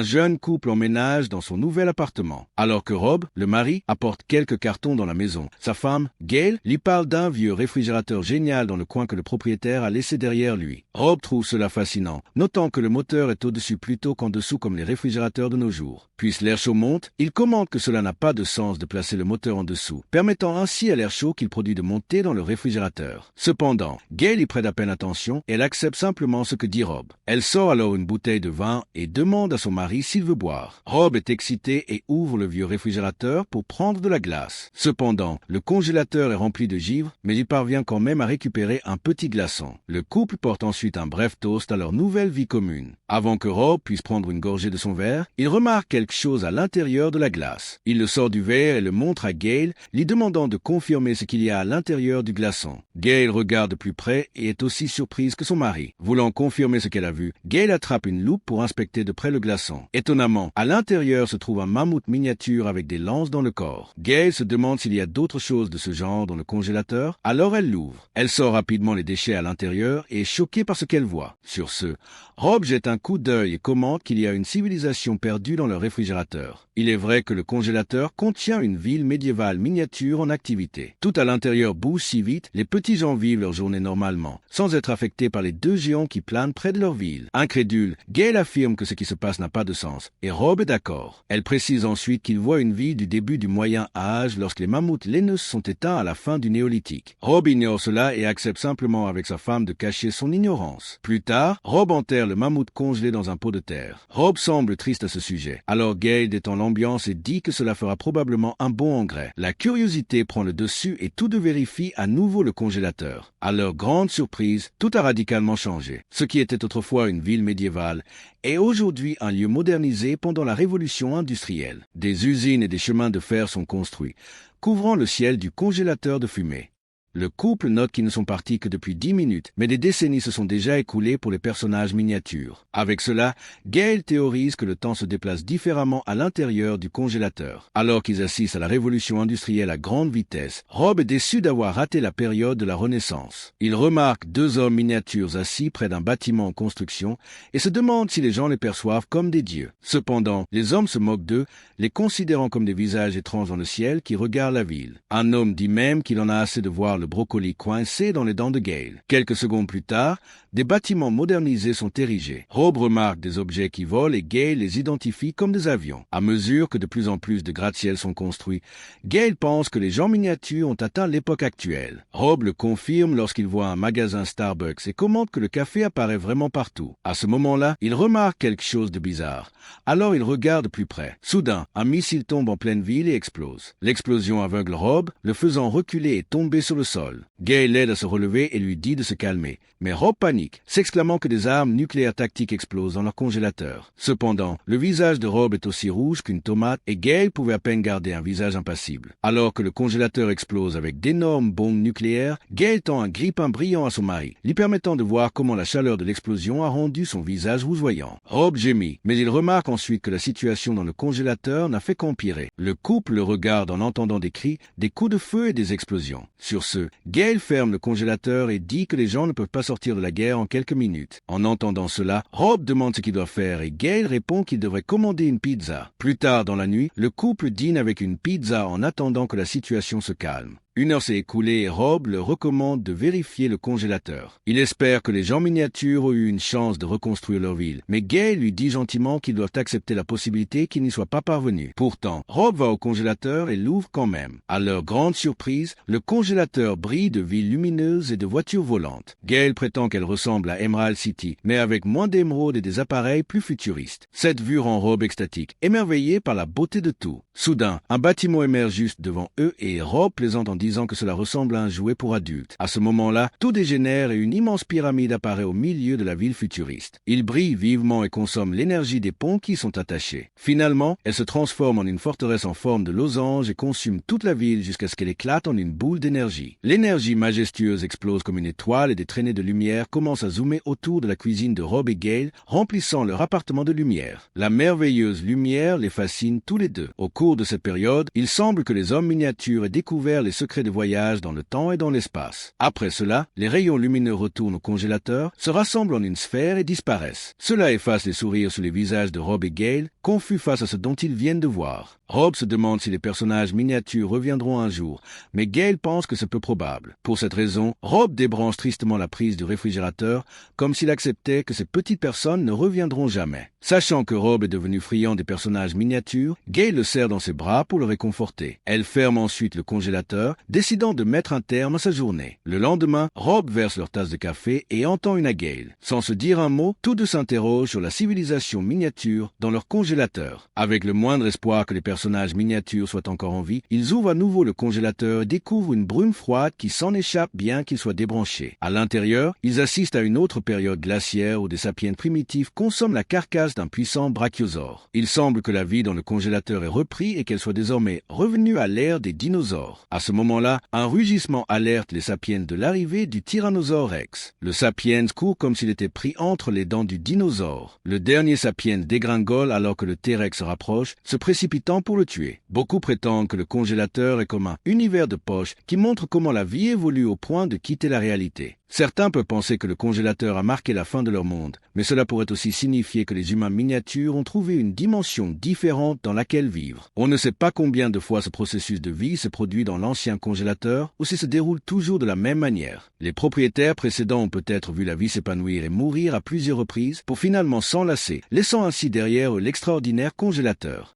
Un jeune couple emménage dans son nouvel appartement, alors que Rob, le mari, apporte quelques cartons dans la maison. Sa femme, Gail, lui parle d'un vieux réfrigérateur génial dans le coin que le propriétaire a laissé derrière lui. Rob trouve cela fascinant, notant que le moteur est au-dessus plutôt qu'en dessous comme les réfrigérateurs de nos jours. Puis l'air chaud monte, il commente que cela n'a pas de sens de placer le moteur en dessous, permettant ainsi à l'air chaud qu'il produit de monter dans le réfrigérateur. Cependant, Gail y prête à peine attention et elle accepte simplement ce que dit Rob. Elle sort alors une bouteille de vin et demande à son mari s'il veut boire. Rob est excité et ouvre le vieux réfrigérateur pour prendre de la glace. Cependant, le congélateur est rempli de givre, mais il parvient quand même à récupérer un petit glaçon. Le couple porte ensuite un bref toast à leur nouvelle vie commune. Avant que Rob puisse prendre une gorgée de son verre, il remarque quelque chose à l'intérieur de la glace. Il le sort du verre et le montre à Gail, lui demandant de confirmer ce qu'il y a à l'intérieur du glaçon. Gail regarde de plus près et est aussi surprise que son mari. Voulant confirmer ce qu'elle a vu, Gail attrape une loupe pour inspecter de près le glaçon. Étonnamment, à l'intérieur se trouve un mammouth miniature avec des lances dans le corps. Gail se demande s'il y a d'autres choses de ce genre dans le congélateur, alors elle l'ouvre. Elle sort rapidement les déchets à l'intérieur et est choquée par ce qu'elle voit. Sur ce, Rob jette un coup d'œil et commente qu'il y a une civilisation perdue dans le réfrigérateur. Il est vrai que le congélateur contient une ville médiévale miniature en activité. Tout à l'intérieur bouge si vite, les petits gens vivent leur journée normalement, sans être affectés par les deux géants qui planent près de leur ville. Incrédule, Gail affirme que ce qui se passe n'a pas de sens, et Rob est d'accord. Elle précise ensuite qu'il voit une ville du début du Moyen Âge lorsque les mammouths laineux sont éteints à la fin du Néolithique. Rob ignore cela et accepte simplement avec sa femme de cacher son ignorance. Plus tard, Rob enterre le mammouth congelé dans un pot de terre. Rob semble triste à ce sujet. Alors Gail détend l'ambiance et dit que cela fera probablement un bon engrais. La curiosité prend le dessus et tous deux vérifient à nouveau le congélateur. À leur grande surprise, tout a radicalement changé. Ce qui était autrefois une ville médiévale est aujourd'hui un lieu modernisé pendant la révolution industrielle. Des usines et des chemins de fer sont construits, couvrant le ciel du congélateur de fumée. Le couple note qu'ils ne sont partis que depuis 10 minutes, mais des décennies se sont déjà écoulées pour les personnages miniatures. Avec cela, Gail théorise que le temps se déplace différemment à l'intérieur du congélateur. Alors qu'ils assistent à la révolution industrielle à grande vitesse, Rob est déçu d'avoir raté la période de la Renaissance. Il remarque deux hommes miniatures assis près d'un bâtiment en construction et se demande si les gens les perçoivent comme des dieux. Cependant, les hommes se moquent d'eux, les considérant comme des visages étranges dans le ciel qui regardent la ville. Un homme dit même qu'il en a assez de voir le brocoli coincé dans les dents de Gail. Quelques secondes plus tard, des bâtiments modernisés sont érigés. Rob remarque des objets qui volent et Gail les identifie comme des avions. À mesure que de plus en plus de gratte-ciel sont construits, Gail pense que les gens miniatures ont atteint l'époque actuelle. Rob le confirme lorsqu'il voit un magasin Starbucks et commente que le café apparaît vraiment partout. À ce moment-là, il remarque quelque chose de bizarre. Alors il regarde plus près. Soudain, un missile tombe en pleine ville et explose. L'explosion aveugle Rob, le faisant reculer et tomber sur le sol. Gail l'aide à se relever et lui dit de se calmer. Mais Rob panique, s'exclamant que des armes nucléaires tactiques explosent dans leur congélateur. Cependant, le visage de Rob est aussi rouge qu'une tomate et Gail pouvait à peine garder un visage impassible. Alors que le congélateur explose avec d'énormes bombes nucléaires, Gail tend un grille-pain brillant à son mari, lui permettant de voir comment la chaleur de l'explosion a rendu son visage rougeoyant. Rob gémit, mais il remarque ensuite que la situation dans le congélateur n'a fait qu'empirer. Le couple le regarde en entendant des cris, des coups de feu et des explosions. Sur ce, Gail ferme le congélateur et dit que les gens ne peuvent pas sortir de la guerre en quelques minutes. En entendant cela, Rob demande ce qu'il doit faire et Gail répond qu'il devrait commander une pizza. Plus tard dans la nuit, le couple dîne avec une pizza en attendant que la situation se calme. Une heure s'est écoulée et Rob le recommande de vérifier le congélateur. Il espère que les gens miniatures ont eu une chance de reconstruire leur ville, mais Gail lui dit gentiment qu'ils doivent accepter la possibilité qu'ils n'y soient pas parvenus. Pourtant, Rob va au congélateur et l'ouvre quand même. À leur grande surprise, le congélateur brille de villes lumineuses et de voitures volantes. Gail prétend qu'elle ressemble à Emerald City, mais avec moins d'émeraudes et des appareils plus futuristes. Cette vue rend Rob extatique, émerveillé par la beauté de tout. Soudain, un bâtiment émerge juste devant eux et Rob plaisante en disant que cela ressemble à un jouet pour adultes. À ce moment-là, tout dégénère et une immense pyramide apparaît au milieu de la ville futuriste. Il brille vivement et consomme l'énergie des ponts qui y sont attachés. Finalement, elle se transforme en une forteresse en forme de losange et consume toute la ville jusqu'à ce qu'elle éclate en une boule d'énergie. L'énergie majestueuse explose comme une étoile et des traînées de lumière commencent à zoomer autour de la cuisine de Rob et Gail, remplissant leur appartement de lumière. La merveilleuse lumière les fascine tous les deux. Au cours de cette période, il semble que les hommes miniatures aient découvert les secrets secret de voyage dans le temps et dans l'espace. Après cela, les rayons lumineux retournent au congélateur, se rassemblent en une sphère et disparaissent. Cela efface les sourires sur les visages de Rob et Gail, confus face à ce dont ils viennent de voir. Rob se demande si les personnages miniatures reviendront un jour, mais Gail pense que c'est peu probable. Pour cette raison, Rob débranche tristement la prise du réfrigérateur, comme s'il acceptait que ces petites personnes ne reviendront jamais. Sachant que Rob est devenu friand des personnages miniatures, Gail le serre dans ses bras pour le réconforter. Elle ferme ensuite le congélateur, décidant de mettre un terme à sa journée. Le lendemain, Rob verse leur tasse de café et entend une à Gail. Sans se dire un mot, tous deux s'interrogent sur la civilisation miniature dans leur congélateur. Avec le moindre espoir que les personnages miniatures soient encore en vie, ils ouvrent à nouveau le congélateur et découvrent une brume froide qui s'en échappe bien qu'il soit débranché. À l'intérieur, ils assistent à une autre période glaciaire où des sapiens primitifs consomment la carcasse d'un puissant brachiosaure. Il semble que la vie dans le congélateur ait repris et qu'elle soit désormais revenue à l'ère des dinosaures. À ce moment-là, un rugissement alerte les sapiens de l'arrivée du Tyrannosaure Rex. Le sapiens court comme s'il était pris entre les dents du dinosaure. Le dernier sapiens dégringole alors que le T-Rex se rapproche, se précipitant pour le tuer. Beaucoup prétendent que le congélateur est comme un univers de poche qui montre comment la vie évolue au point de quitter la réalité. Certains peuvent penser que le congélateur a marqué la fin de leur monde, mais cela pourrait aussi signifier que les humains miniatures ont trouvé une dimension différente dans laquelle vivre. On ne sait pas combien de fois ce processus de vie s'est produit dans l'ancien congélateur ou s'il se déroule toujours de la même manière. Les propriétaires précédents ont peut-être vu la vie s'épanouir et mourir à plusieurs reprises pour finalement s'enlacer, laissant ainsi derrière eux l'extraordinaire congélateur.